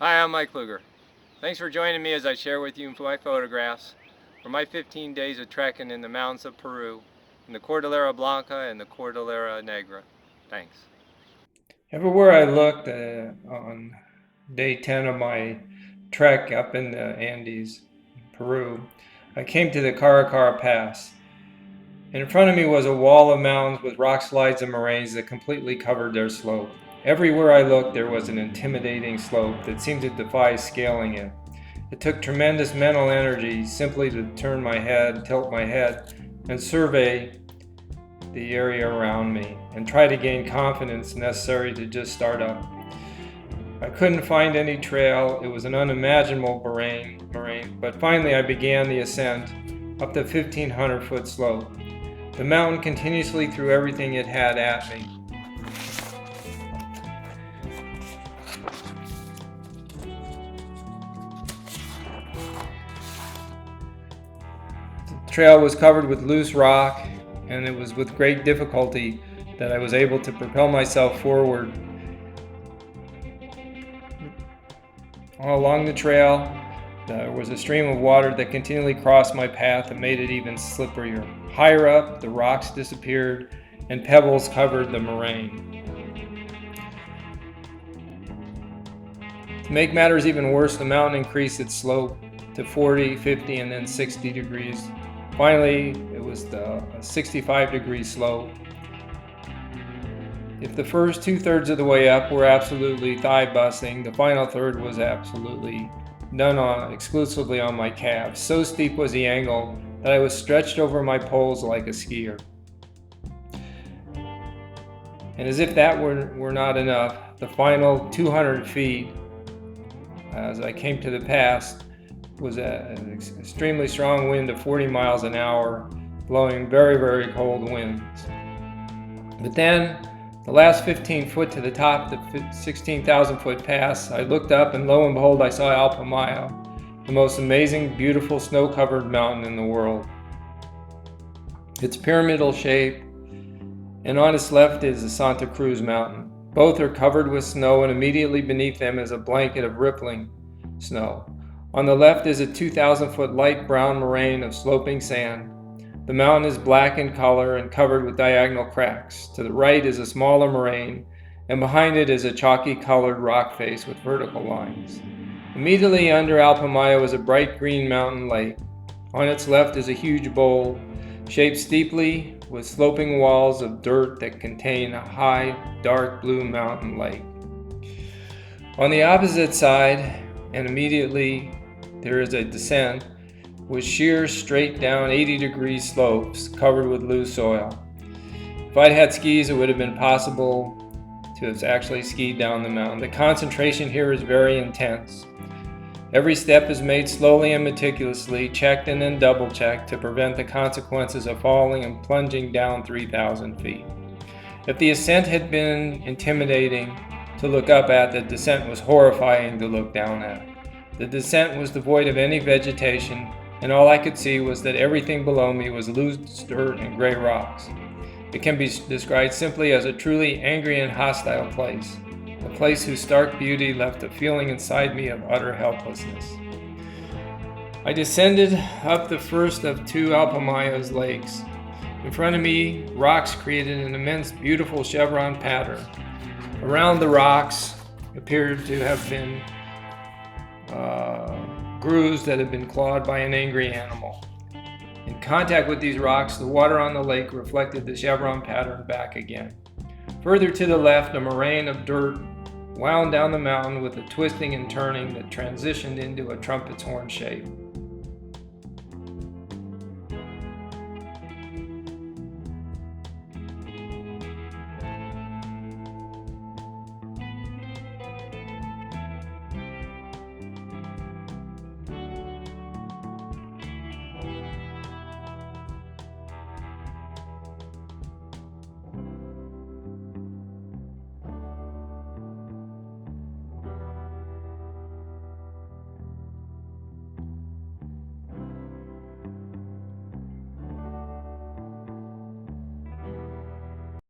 Hi, I'm Mike Luger. Thanks for joining me as I share with you my photographs from my 15 days of trekking in the mountains of Peru, in the Cordillera Blanca and the Cordillera Negra. Thanks. Everywhere I looked on day 10 of my trek up in the Andes, Peru, I came to the Caracara Pass. In front of me was a wall of mountains with rock slides and moraines that completely covered their slope. Everywhere I looked, there was an intimidating slope that seemed to defy scaling it. It took tremendous mental energy simply to turn my head, tilt my head, and survey the area around me and try to gain confidence necessary to just start up. I couldn't find any trail. It was an unimaginable moraine, but finally I began the ascent up the 1,500-foot slope. The mountain continuously threw everything it had at me. The trail was covered with loose rock, and it was with great difficulty that I was able to propel myself forward. All along the trail, there was a stream of water that continually crossed my path and made it even slipperier. Higher up, the rocks disappeared and pebbles covered the moraine. To make matters even worse, the mountain increased its slope to 40, 50, and then 60 degrees. Finally, it was a 65-degree slope. If the first two-thirds of the way up were absolutely thigh-busting, the final third was absolutely done exclusively on my calves. So steep was the angle that I was stretched over my poles like a skier. And as if that were not enough, the final 200 feet, as I came to the pass, was an extremely strong wind of 40 miles an hour, blowing very, very cold winds. But then, the last 15 foot to the top of the 16,000-foot pass, I looked up and lo and behold, I saw Alpamayo, the most amazing, beautiful, snow-covered mountain in the world. It's pyramidal shape, and on its left is the Santa Cruz Mountain. Both are covered with snow, and immediately beneath them is a blanket of rippling snow. On the left is a 2,000-foot light brown moraine of sloping sand. The mountain is black in color and covered with diagonal cracks. To the right is a smaller moraine, and behind it is a chalky-colored rock face with vertical lines. Immediately under Alpamayo is a bright green mountain lake. On its left is a huge bowl, shaped steeply with sloping walls of dirt that contain a high, dark blue mountain lake. On the opposite side, and immediately there is a descent with sheer, straight down 80-degree slopes covered with loose soil. If I'd had skis, it would have been possible to have actually skied down the mountain. The concentration here is very intense. Every step is made slowly and meticulously, checked and then double-checked to prevent the consequences of falling and plunging down 3,000 feet. If the ascent had been intimidating to look up at, the descent was horrifying to look down at. The descent was devoid of any vegetation, and all I could see was that everything below me was loose dirt and gray rocks. It can be described simply as a truly angry and hostile place, a place whose stark beauty left a feeling inside me of utter helplessness. I descended up the first of two Alpamayo's lakes. In front of me, rocks created an immense, beautiful chevron pattern. Around the rocks appeared to have been grooves that had been clawed by an angry animal. In contact with these rocks, the water on the lake reflected the chevron pattern back again. Further to the left, a moraine of dirt wound down the mountain with a twisting and turning that transitioned into a trumpet's horn shape.